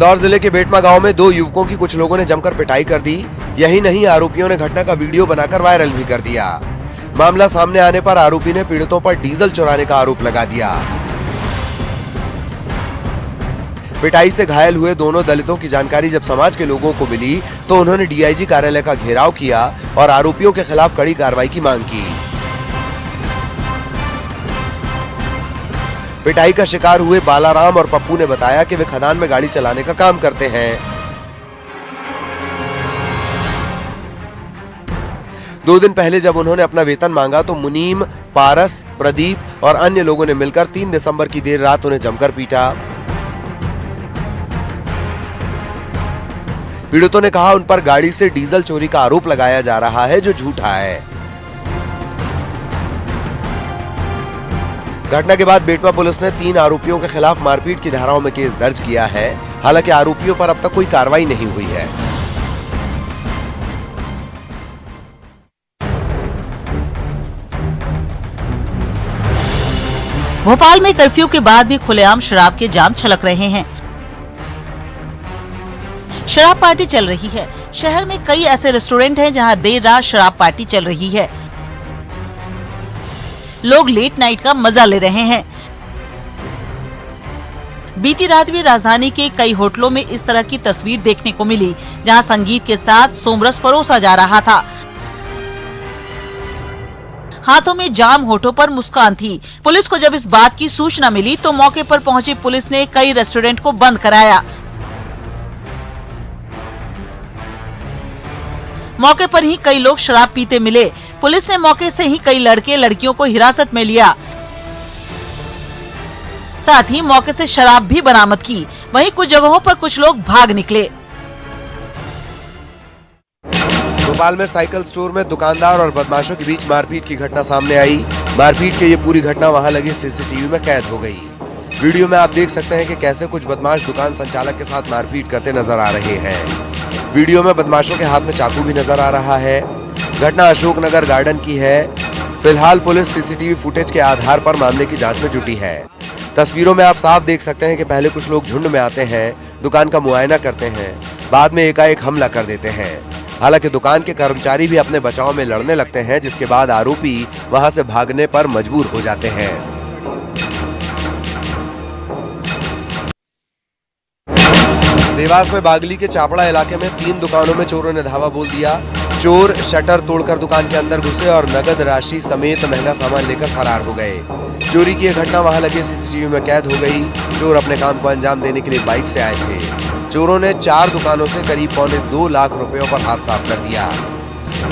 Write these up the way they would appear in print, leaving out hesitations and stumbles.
इंदौर जिले के बेटमा गांव में 2 युवकों की कुछ लोगों ने जमकर पिटाई कर दी। यही नहीं, आरोपियों ने घटना का वीडियो बनाकर वायरल भी कर दिया। मामला सामने आने पर आरोपी ने पीड़ितों पर डीजल चुराने का आरोप लगा दिया। पिटाई से घायल हुए दोनों दलितों की जानकारी जब समाज के लोगों को मिली तो उन्होंने डीआईजी कार्यालय का घेराव किया और आरोपियों के खिलाफ कड़ी कार्रवाई की मांग की। पिटाई का शिकार हुए बालाराम और पप्पू ने बताया कि वे खदान में गाड़ी चलाने का काम करते हैं। 2 दिन पहले जब उन्होंने अपना वेतन मांगा तो मुनीम, पारस, प्रदीप और अन्य लोगों ने मिलकर 3 दिसंबर की देर रात उन्हें जमकर पीटा। पीड़ितों ने कहा उन पर गाड़ी से डीजल चोरी का आरोप लगाया जा रहा है, जो झूठा है। घटना के बाद बेटमा पुलिस ने 3 आरोपियों के खिलाफ मारपीट की धाराओं में केस दर्ज किया है। हालांकि आरोपियों पर अब तक कोई कार्रवाई नहीं हुई है। भोपाल में कर्फ्यू के बाद भी खुलेआम शराब के जाम छलक रहे हैं। शराब पार्टी चल रही है। शहर में कई ऐसे रेस्टोरेंट हैं जहां देर रात शराब पार्टी चल रही है। लोग लेट नाइट का मजा ले रहे हैं। बीती रात भी राजधानी के कई होटलों में इस तरह की तस्वीर देखने को मिली, जहां संगीत के साथ सोमरस परोसा जा रहा था। हाथों में जाम, होठों पर मुस्कान थी। पुलिस को जब इस बात की सूचना मिली तो मौके पर पहुंची पुलिस ने कई रेस्टोरेंट को बंद कराया। मौके पर ही कई लोग शराब पीते मिले। पुलिस ने मौके से ही कई लड़के लड़कियों को हिरासत में लिया, साथ ही मौके से शराब भी बरामद की। वहीं कुछ जगहों पर कुछ लोग भाग निकले। भोपाल में साइकिल स्टोर में दुकानदार और बदमाशों के बीच मारपीट की घटना सामने आई। मारपीट की ये पूरी घटना वहां लगे सीसीटीवी में कैद हो गई। वीडियो में आप देख सकते हैं कि कैसे कुछ बदमाश दुकान संचालक के साथ मारपीट करते नजर आ रहे हैं। वीडियो में बदमाशों के हाथ में चाकू भी नजर आ रहा है। घटना अशोकनगर गार्डन की है। फिलहाल पुलिस सीसीटीवी फुटेज के आधार पर मामले की जांच में जुटी है। तस्वीरों में आप साफ देख सकते हैं कि पहले कुछ लोग झुंड में आते हैं, दुकान का मुआयना करते हैं, बाद में एकाएक हमला कर देते हैं। हालांकि दुकान के कर्मचारी भी अपने बचाव में लड़ने लगते हैं, जिसके बाद आरोपी वहां से भागने पर मजबूर हो जाते हैं। देवास में बागली के चापड़ा इलाके में 3 दुकानों में चोरों ने धावा बोल दिया। चोर शटर तोड़कर दुकान के अंदर घुसे और नगद राशि समेत महंगा सामान लेकर फरार हो गए। चोरी की यह घटना वहां लगे सीसीटीवी में कैद हो गई। चोर अपने काम को अंजाम देने के लिए बाइक से आए थे। चोरों ने 4 दुकानों से करीब 2.25 लाख रुपयों पर हाथ साफ कर दिया।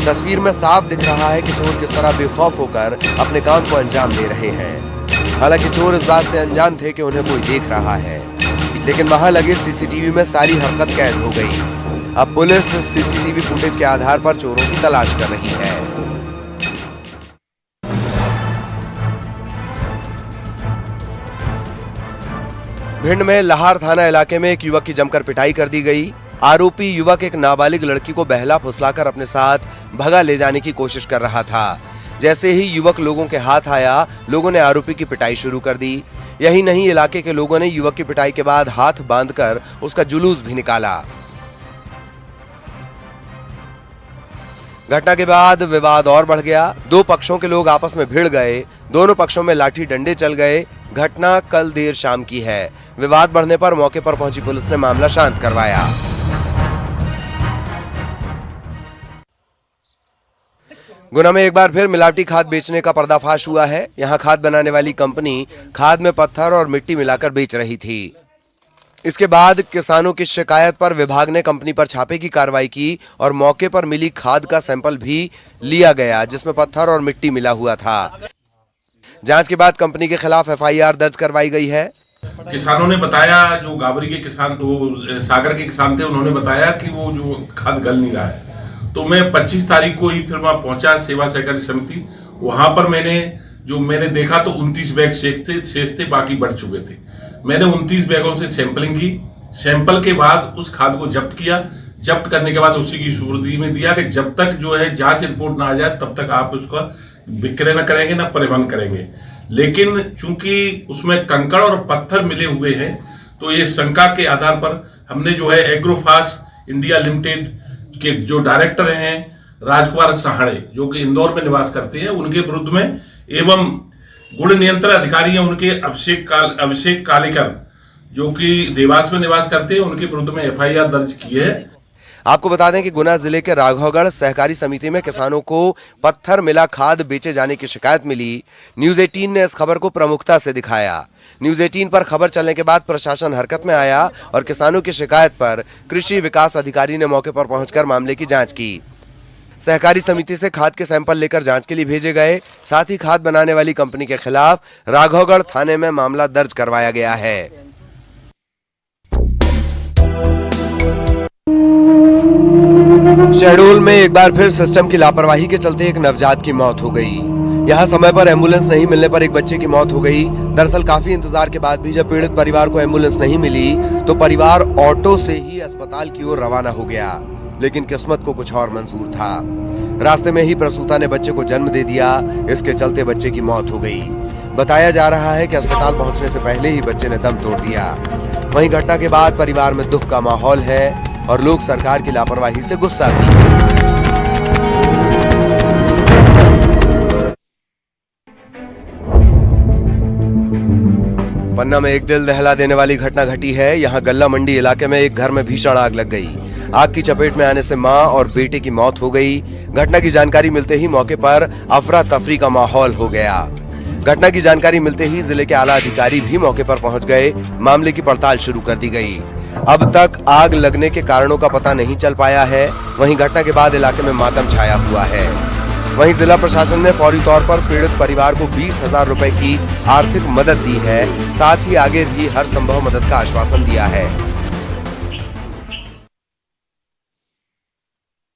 तस्वीर में साफ दिख रहा है कि चोर किस तरह बेखौफ होकर अपने काम को अंजाम दे रहे हैं। हालांकि चोर इस बात से अनजान थे कि उन्हें कोई देख रहा है, लेकिन वहां लगे सीसीटीवी में सारी हरकत कैद हो गई। अब पुलिस सीसीटीवी फुटेज के आधार पर चोरों की तलाश कर रही है। भिंड में लाहौर थाना इलाके में एक युवक की जमकर पिटाई कर दी गई। आरोपी युवक एक नाबालिग लड़की को बहला फुसलाकर अपने साथ भगा ले जाने की कोशिश कर रहा था। जैसे ही युवक लोगों के हाथ आया, लोगों ने आरोपी की पिटाई शुरू कर दी। यही नहीं, इलाके के लोगों ने युवक की पिटाई के बाद हाथ बांधकर उसका जुलूस भी निकाला। घटना के बाद विवाद और बढ़ गया। 2 पक्षों के लोग आपस में भिड़ गए। दोनों पक्षों में लाठी डंडे चल गए। घटना कल देर शाम की है। विवाद बढ़ने पर मौके पर पहुंची पुलिस ने मामला शांत करवाया। गुना में एक बार फिर मिलावटी खाद बेचने का पर्दाफाश हुआ है। यहां खाद बनाने वाली कंपनी खाद में पत्थर और मिट्टी मिलाकर बेच रही थी। इसके बाद किसानों की शिकायत पर विभाग ने कंपनी पर छापे की कार्रवाई की और मौके पर मिली खाद का सैंपल भी लिया गया, जिसमें पत्थर और मिट्टी मिला हुआ था। जांच के बाद कंपनी के खिलाफ FIR दर्ज करवाई गई है। किसानों ने बताया, जो गाबरी के किसान, वो सागर के किसान थे, उन्होंने बताया कि वो जो खाद गल नहीं रहा है। तो मैं 25 तारीख को ही फिर वहां पहुंचा, सेवा सहकारी समिति। वहां पर मैंने देखा तो 29 बैग शेष थे, बाकी बढ़ चुके थे। मैंने 29 बैगों से सैंपलिंग की। सैंपल के बाद उस खाद को जब्त किया। जब्त करने के बाद उसी की सुपुर्दी में दिया कि जब तक जो है जांच रिपोर्ट ना आ जाए तब तक आप उसका विक्रय न करेंगे, न परिवहन करेंगे। लेकिन चूंकि उसमें कंकड़ और पत्थर मिले हुए हैं, तो ये शंका के आधार पर हमने जो है एग्रोफास्ट इंडिया लिमिटेड के जो डायरेक्टर हैं राजकुमार सहाड़े, जो कि इंदौर में निवास करते हैं, उनके विरुद्ध में एवं गुण नियंत्रण अधिकारी हैं उनके अभिषेक कालेकर, जो कि देवास में निवास करते हैं, उनके विरुद्ध में FIR दर्ज की है। आपको बता दें कि गुना जिले के राघवगढ़ सहकारी समिति में किसानों को पत्थर मिला खाद बेचे जाने की शिकायत मिली। न्यूज 18 ने इस खबर को प्रमुखता से दिखाया। न्यूज 18 पर खबर चलने के बाद प्रशासन हरकत में आया और किसानों की शिकायत पर कृषि विकास अधिकारी ने मौके पर पहुंचकर मामले की जांच की। सहकारी समिति से खाद के सैंपल लेकर जांच के लिए भेजे गए। साथ ही खाद बनाने वाली कंपनी के खिलाफ राघवगढ़ थाने में मामला दर्ज करवाया गया है। शहडोल में एक बार फिर सिस्टम की लापरवाही के चलते एक नवजात की मौत हो गई। यहां समय पर एम्बुलेंस नहीं मिलने पर एक बच्चे की मौत हो गई। दरअसल काफी इंतजार के बाद भी जब पीड़ित परिवार को एम्बुलेंस नहीं मिली तो परिवार ऑटो से ही अस्पताल की ओर रवाना हो गया, लेकिन किस्मत को कुछ और मंजूर था। रास्ते में ही प्रसूता ने बच्चे को जन्म दे दिया। इसके चलते बच्चे की मौत हो गई। बताया जा रहा है कि अस्पताल पहुंचने से पहले ही बच्चे ने दम तोड़ दिया। वहीं घटना के बाद परिवार में दुख का माहौल है और लोग सरकार की लापरवाही से गुस्सा भी है। पन्ना में एक दिल दहला देने वाली घटना घटी है। यहाँ गल्ला मंडी इलाके में एक घर में भीषण आग लग गई। आग की चपेट में आने से मां और बेटे की मौत हो गई। घटना की जानकारी मिलते ही मौके पर अफरा तफरी का माहौल हो गया। घटना की जानकारी मिलते ही जिले के आला अधिकारी भी मौके पर पहुंच गए। मामले की पड़ताल शुरू कर दी गई। अब तक आग लगने के कारणों का पता नहीं चल पाया है। वहीं घटना के बाद इलाके में मातम छाया हुआ है। वहीं जिला प्रशासन ने फौरी तौर पर पीड़ित परिवार को 20,000 रुपए की आर्थिक मदद दी है। साथ ही आगे भी हर संभव मदद का आश्वासन दिया है।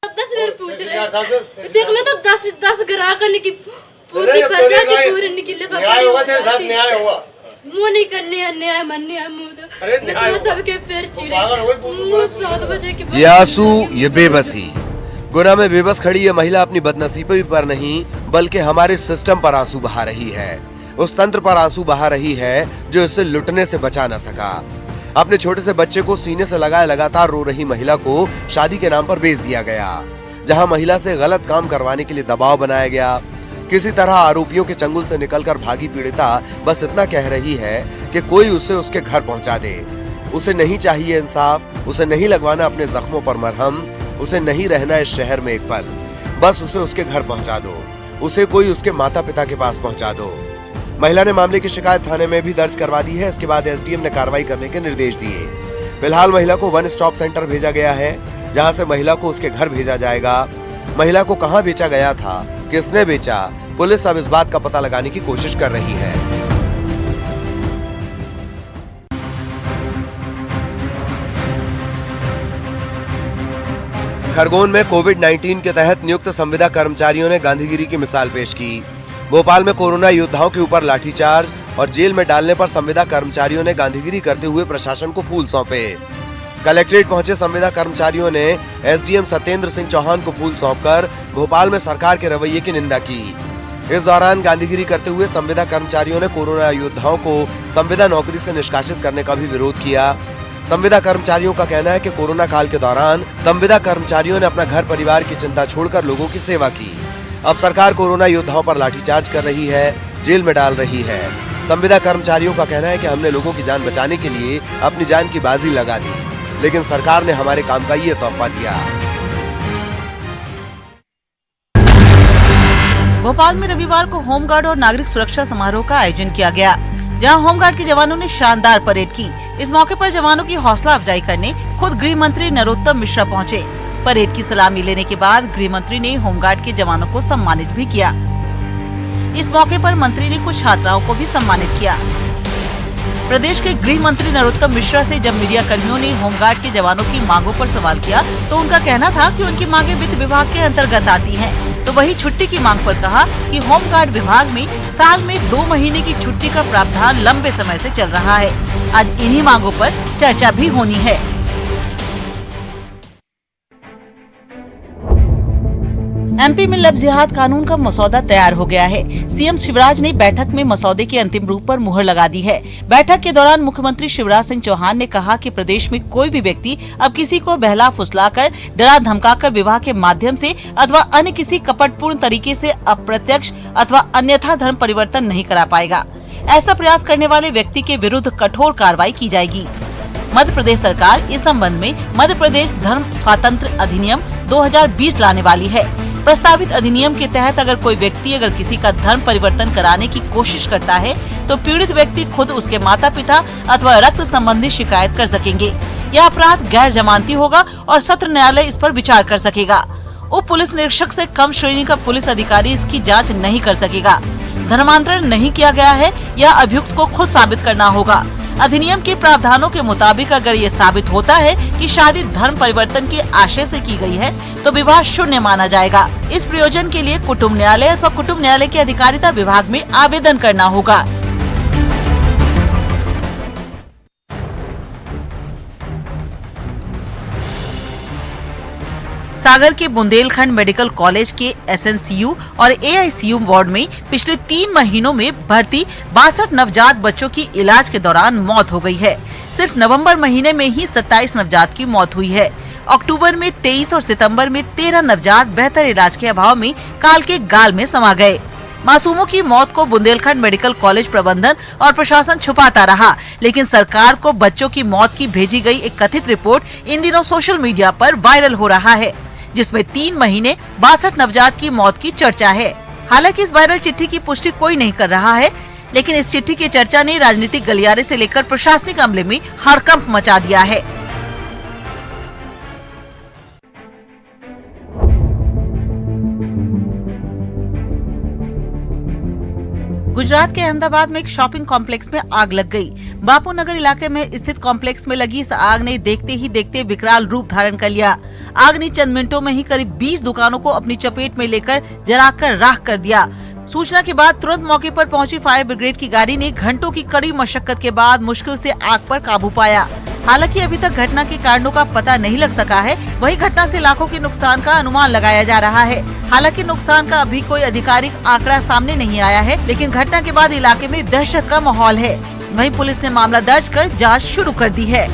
10 बार पूछ रहे देख ले तो 10 ग्राहक करने की पूरी पर्चा की पूरी निकले का न्याय होगा, तेरे साथ न्याय होगा। मुंह नहीं करने अन्याय मनने है मुंह तो सबके पैर चीरे 7 बजे के ये आंसू, ये बेबसी। गुना में बेबस खड़ी ये महिला अपनी बदनसीबी पर नहीं बल्कि हमारे सिस्टम पर आंसू बहा रही है। उस तंत्र पर आंसू बहा रही है जो इसे लुटने से बचा न सका। अपने छोटे से बच्चे को सीने से लगाए लगातार रो रही महिला को शादी के नाम पर बेच दिया गया, जहां महिला से गलत काम करवाने के लिए दबाव बनाया गया। किसी तरह आरोपियों के चंगुल से निकलकर भागी पीड़िता बस इतना कह रही है कि कोई उसे उसके घर पहुंचा दे। उसे नहीं चाहिए इंसाफ, उसे नहीं लगवाना अपने जख्मों पर मरहम, उसे नहीं रहना इस शहर में एक पल। बस उसे उसके घर पहुंचा दो, उसे कोई उसके माता पिता के पास पहुंचा दो। महिला ने मामले की शिकायत थाने में भी दर्ज करवा दी है। इसके बाद SDM ने कार्रवाई करने के निर्देश दिए। फिलहाल महिला को 1 स्टॉप सेंटर भेजा गया है, जहां से महिला को उसके घर भेजा जाएगा। महिला को कहां बेचा गया था, किसने बेचा, पुलिस अब इस बात का पता लगाने की कोशिश कर रही है। खरगोन में कोविड-19 के तहत नियुक्त संविदा कर्मचारियों ने गांधीगिरी की मिसाल पेश की। भोपाल में कोरोना योद्धाओं के ऊपर लाठीचार्ज और जेल में डालने पर संविदा कर्मचारियों ने गांधीगिरी करते हुए प्रशासन को फूल सौंपे। कलेक्ट्रेट पहुंचे संविदा कर्मचारियों ने SDM सत्येंद्र सिंह चौहान को फूल सौंपकर भोपाल में सरकार के रवैये की निंदा की। इस दौरान गांधीगिरी करते हुए संविदा कर्मचारियों ने कोरोना योद्धाओं को संविदा नौकरी से निष्कासित करने का भी विरोध किया। संविदा कर्मचारियों का कहना है कि कोरोना काल के दौरान संविदा कर्मचारियों ने अपना घर परिवार की चिंता छोड़कर लोगों की सेवा की। अब सरकार कोरोना योद्धाओं पर लाठीचार्ज कर रही है, जेल में डाल रही है। संविदा कर्मचारियों का कहना है कि हमने लोगों की जान बचाने के लिए अपनी जान की बाजी लगा दी, लेकिन सरकार ने हमारे काम का ये तोहफा दिया। भोपाल में रविवार को होमगार्ड और नागरिक सुरक्षा समारोह का आयोजन किया गया, जहां होमगार्ड के जवानों ने शानदार परेड की। इस मौके पर जवानों की हौसला अफजाई करने खुद गृह मंत्री नरोत्तम मिश्रा पहुंचे। परेड की सलामी लेने के बाद गृह मंत्री ने होमगार्ड के जवानों को सम्मानित भी किया। इस मौके पर मंत्री ने कुछ छात्राओं को भी सम्मानित किया। प्रदेश के गृह मंत्री नरोत्तम मिश्रा से जब मीडिया कर्मियों ने होमगार्ड के जवानों की मांगों पर सवाल किया तो उनका कहना था कि उनकी मांगें वित्त विभाग के अंतर्गत आती हैं। तो वही छुट्टी की मांग पर कहा कि होमगार्ड विभाग में साल में 2 महीने की छुट्टी का प्रावधान लंबे समय से चल रहा है। आज इन्हीं मांगों पर चर्चा भी होनी है। एमपी में लव जिहाद कानून का मसौदा तैयार हो गया है। सीएम शिवराज ने बैठक में मसौदे के अंतिम रूप पर मुहर लगा दी है। बैठक के दौरान मुख्यमंत्री शिवराज सिंह चौहान ने कहा कि प्रदेश में कोई भी व्यक्ति अब किसी को बहला फुसलाकर, डरा धमकाकर विवाह के माध्यम से अथवा अन्य किसी कपटपूर्ण तरीके से अप्रत्यक्ष अथवा अन्यथा धर्म परिवर्तन नहीं करा पाएगा। ऐसा प्रयास करने वाले व्यक्ति के विरुद्ध कठोर कार्रवाई की जाएगी। मध्य प्रदेश सरकार इस संबंध में मध्य प्रदेश धर्म स्वातंत्र अधिनियम 2020 लाने वाली है। प्रस्तावित अधिनियम के तहत अगर कोई व्यक्ति अगर किसी का धर्म परिवर्तन कराने की कोशिश करता है तो पीड़ित व्यक्ति खुद उसके माता पिता अथवा रक्त संबंधी शिकायत कर सकेंगे। यह अपराध गैर जमानती होगा और सत्र न्यायालय इस पर विचार कर सकेगा। उप पुलिस निरीक्षक से कम श्रेणी का पुलिस अधिकारी इसकी जांच नहीं कर सकेगा। धर्मांतरण नहीं किया गया है, यह अभियुक्त को खुद साबित करना होगा। अधिनियम के प्रावधानों के मुताबिक अगर ये साबित होता है कि शादी धर्म परिवर्तन के आशय से की गई है तो विवाह शून्य माना जाएगा। इस प्रयोजन के लिए कुटुंब न्यायालय अथवा कुटुंब न्यायालय के अधिकारिता विभाग में आवेदन करना होगा। सागर के बुंदेलखंड मेडिकल कॉलेज के एसएनसीयू और एआईसीयू वार्ड में पिछले 3 महीनों में भर्ती 62 नवजात बच्चों की इलाज के दौरान मौत हो गई है। सिर्फ नवंबर महीने में ही 27 नवजात की मौत हुई है। अक्टूबर में 23 और सितंबर में 13 नवजात बेहतर इलाज के अभाव में काल के गाल में समा गए। मासूमों की मौत को बुंदेलखंड मेडिकल कॉलेज प्रबंधन और प्रशासन छुपाता रहा, लेकिन सरकार को बच्चों की मौत की भेजी गई एक कथित रिपोर्ट इन दिनों सोशल मीडिया पर वायरल हो रहा है, जिसमें 3 महीने 62 नवजात की मौत की चर्चा है। हालांकि इस वायरल चिट्ठी की पुष्टि कोई नहीं कर रहा है, लेकिन इस चिट्ठी की चर्चा ने राजनीतिक गलियारे से लेकर प्रशासनिक अमले में हड़कंप मचा दिया है। गुजरात के अहमदाबाद में एक शॉपिंग कॉम्प्लेक्स में आग लग गई। बापू नगर इलाके में स्थित कॉम्प्लेक्स में लगी इस आग ने देखते ही देखते विकराल रूप धारण कर लिया। आग ने चंद मिनटों में ही करीब 20 दुकानों को अपनी चपेट में लेकर जलाकर राख कर दिया। सूचना के बाद तुरंत मौके पर पहुंची फायर ब्रिगेड की गाड़ी ने घंटों की कड़ी मशक्कत के बाद मुश्किल से आग पर काबू पाया। हालांकि अभी तक घटना के कारणों का पता नहीं लग सका है। वही घटना से लाखों के नुकसान का अनुमान लगाया जा रहा है। हालांकि नुकसान का अभी कोई आधिकारिक आंकड़ा सामने नहीं आया है, लेकिन घटना के बाद इलाके में दहशत का माहौल है। वहीं पुलिस ने मामला दर्ज कर जांच शुरू कर दी है।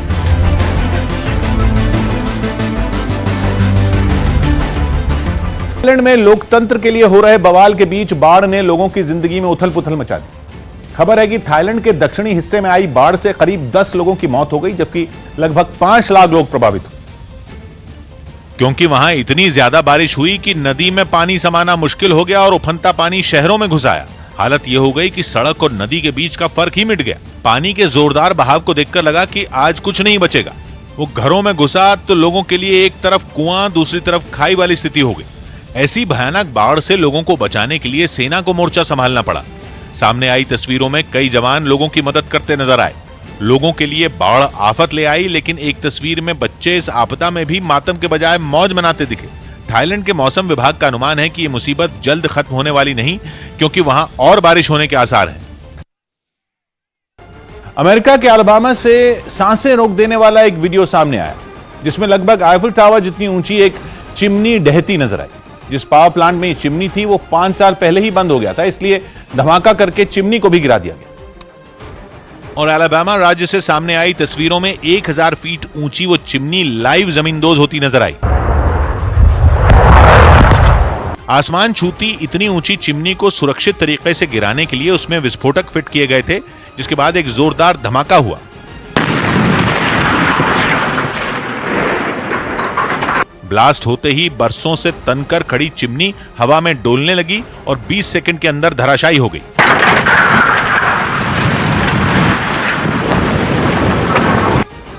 थाईलैंड में लोकतंत्र के लिए हो रहे बवाल के बीच बाढ़ ने लोगों की जिंदगी में उथल पुथल मचा दी। खबर है कि थाईलैंड के दक्षिणी हिस्से में आई बाढ़ से करीब 10 लोगों की मौत हो गई, जबकि लगभग 5 लाख लोग प्रभावित हुए। क्योंकि वहां इतनी ज्यादा बारिश हुई कि नदी में पानी समाना मुश्किल हो गया और उफनता पानी शहरों में घुस आया। हालत यह हो गई कि सड़क और नदी के बीच का फर्क ही मिट गया। पानी के जोरदार बहाव को देखकर लगा कि आज कुछ नहीं बचेगा। वो घरों में घुसा तो लोगों के लिए एक तरफ कुआं, दूसरी तरफ खाई वाली स्थिति हो गई। ऐसी भयानक बाढ़ से लोगों को बचाने के लिए सेना को मोर्चा संभालना पड़ा। सामने आई तस्वीरों में कई जवान लोगों की मदद करते नजर आए। लोगों के लिए बाढ़ आफत ले आई, लेकिन एक तस्वीर में बच्चे इस आपदा में भी मातम के बजाय मौज मनाते दिखे। थाईलैंड के मौसम विभाग का अनुमान है कि ये मुसीबत जल्द खत्म होने वाली नहीं, क्योंकि वहां और बारिश होने के आसार हैं। अमेरिका के अलाबामा से सांसें रोक देने वाला एक वीडियो सामने आया, जिसमें लगभग आईफल टावर जितनी ऊंची एक चिमनी ढहती नजर आई। जिस पावर प्लांट में ये चिमनी थी वो 5 साल पहले ही बंद हो गया था, इसलिए धमाका करके चिमनी को भी गिरा दिया गया। और अलाबामा राज्य से सामने आई तस्वीरों में 1000 फीट ऊंची वो चिमनी लाइव जमींदोज होती नजर आई। आसमान छूती इतनी ऊंची चिमनी को सुरक्षित तरीके से गिराने के लिए उसमें विस्फोटक फिट किए गए थे, जिसके बाद एक जोरदार धमाका हुआ। ब्लास्ट होते ही बरसों से तनकर खड़ी चिमनी हवा में डोलने लगी और 20 सेकंड के अंदर धराशायी हो गई।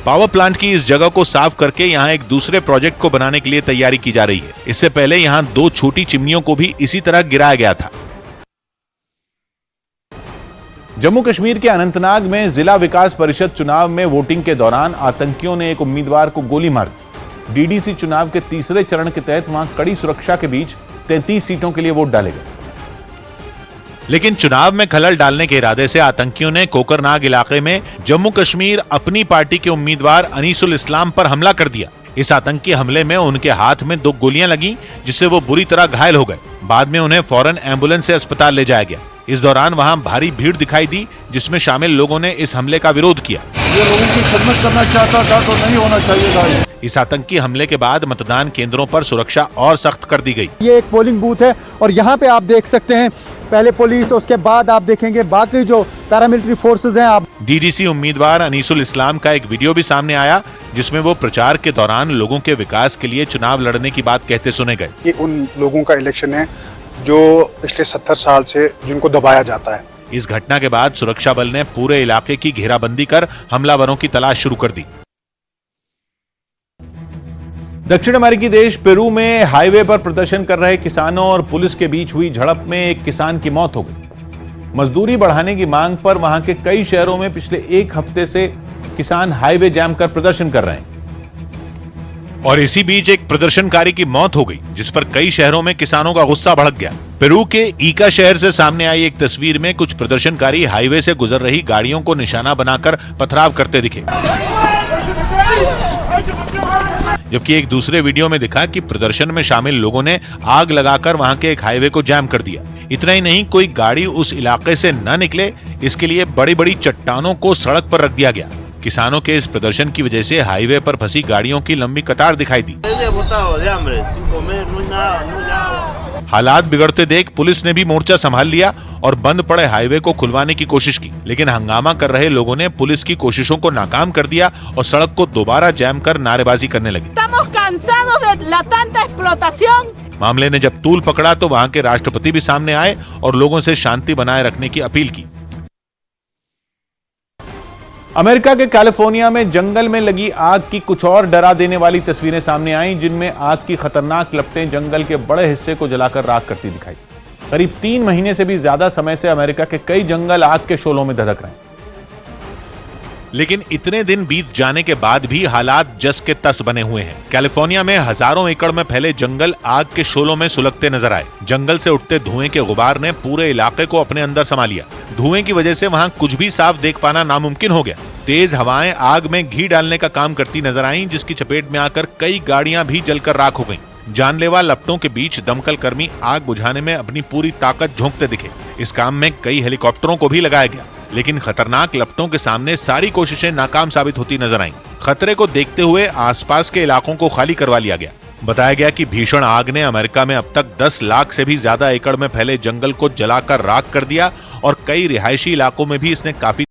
पावर प्लांट की इस जगह को साफ करके यहां एक दूसरे प्रोजेक्ट को बनाने के लिए तैयारी की जा रही है। इससे पहले यहां 2 छोटी चिमनियों को भी इसी तरह गिराया गया था। जम्मू कश्मीर के अनंतनाग में जिला विकास परिषद चुनाव में वोटिंग के दौरान आतंकियों ने एक उम्मीदवार को गोली मार दी। डीडीसी चुनाव के तीसरे चरण के तहत वहां कड़ी सुरक्षा के बीच 33 सीटों के लिए वोट डाले गए। लेकिन चुनाव में खलल डालने के इरादे से आतंकियों ने कोकरनाग इलाके में जम्मू कश्मीर अपनी पार्टी के उम्मीदवार अनीसुल इस्लाम पर हमला कर दिया। इस आतंकी हमले में उनके हाथ में 2 गोलियां लगीं, जिससे वो बुरी तरह घायल हो गए। बाद में उन्हें फौरन एम्बुलेंस से अस्पताल ले जाया गया। इस दौरान वहां भारी भीड़ दिखाई दी, जिसमें शामिल लोगों ने इस हमले का विरोध किया। ये लोगों की खिदमत करना चाहता था तो नहीं होना चाहिए था। इस आतंकी हमले के बाद मतदान केंद्रों पर सुरक्षा और सख्त कर दी गई। ये एक पोलिंग बूथ है और यहाँ पे आप देख सकते हैं पहले पुलिस, उसके बाद आप देखेंगे बाकी जो पैरामिलिट्री फोर्सेस हैं। आप डीडीसी उम्मीदवार अनीसुल इस्लाम का एक वीडियो भी सामने आया, जिसमें वो प्रचार के दौरान लोगों के विकास के लिए चुनाव लड़ने की बात कहते सुने गए। ये उन लोगों का इलेक्शन है जो पिछले 70 साल से जिनको दबाया जाता है। इस घटना के बाद सुरक्षा बल ने पूरे इलाके की घेराबंदी कर हमलावरों की तलाश शुरू कर दी। दक्षिण अमेरिकी देश पेरू में हाईवे पर प्रदर्शन कर रहे किसानों और पुलिस के बीच हुई झड़प में एक किसान की मौत हो गई। मजदूरी बढ़ाने की मांग पर वहां के कई शहरों में पिछले 1 हफ्ते से किसान हाईवे जाम कर प्रदर्शन कर रहे हैं। और इसी बीच एक प्रदर्शनकारी की मौत हो गई, जिस पर कई शहरों में किसानों का गुस्सा भड़क गया। पेरू के ईका शहर से सामने आई एक तस्वीर में कुछ प्रदर्शनकारी हाईवे से गुजर रही गाड़ियों को निशाना बनाकर पथराव करते दिखे, जबकि एक दूसरे वीडियो में दिखा कि प्रदर्शन में शामिल लोगों ने आग लगाकर वहां के एक हाईवे को जैम कर दिया। इतना ही नहीं, कोई गाड़ी उस इलाके से न निकले, इसके लिए बड़ी बड़ी चट्टानों को सड़क पर रख दिया गया। किसानों के इस प्रदर्शन की वजह से हाईवे पर फंसी गाड़ियों की लंबी कतार दिखाई दी। हालात बिगड़ते देख पुलिस ने भी मोर्चा संभाल लिया और बंद पड़े हाईवे को खुलवाने की कोशिश की, लेकिन हंगामा कर रहे लोगों ने पुलिस की कोशिशों को नाकाम कर दिया और सड़क को दोबारा जैम कर नारेबाजी करने लगे। मामले ने जब तूल पकड़ा तो वहां के राष्ट्रपति भी सामने आए और लोगों से शांति बनाए रखने की अपील की। अमेरिका के कैलिफोर्निया में जंगल में लगी आग की कुछ और डरा देने वाली तस्वीरें सामने आईं, जिनमें आग की खतरनाक लपटें जंगल के बड़े हिस्से को जलाकर राख करती दिखाई। करीब 3 महीने से भी ज्यादा समय से अमेरिका के कई जंगल आग के शोलों में धधक रहे हैं। लेकिन इतने दिन बीत जाने के बाद भी हालात जस के तस बने हुए हैं। कैलिफोर्निया में हजारों एकड़ में फैले जंगल आग के शोलों में सुलगते नजर आए। जंगल से उठते धुएं के गुबार ने पूरे इलाके को अपने अंदर समा लिया। धुएं की वजह से वहां कुछ भी साफ देख पाना नामुमकिन हो गया। तेज हवाएं आग में घी डालने का काम करती नजर आईं, जिसकी चपेट में आकर कई गाड़ियां भी जलकर राख हो गईं। जानलेवा लपटों के बीच दमकल कर्मी आग बुझाने में अपनी पूरी ताकत झोंकते दिखे। इस काम में कई हेलीकॉप्टरों को भी लगाया गया, लेकिन खतरनाक लपटों के सामने सारी कोशिशें नाकाम साबित होती नजर आईं। खतरे को देखते हुए आसपास के इलाकों को खाली करवा लिया गया। बताया गया कि भीषण आग ने अमेरिका में अब तक 10 लाख से भी ज्यादा एकड़ में फैले जंगल को जलाकर राख कर दिया और कई रिहायशी इलाकों में भी इसने काफी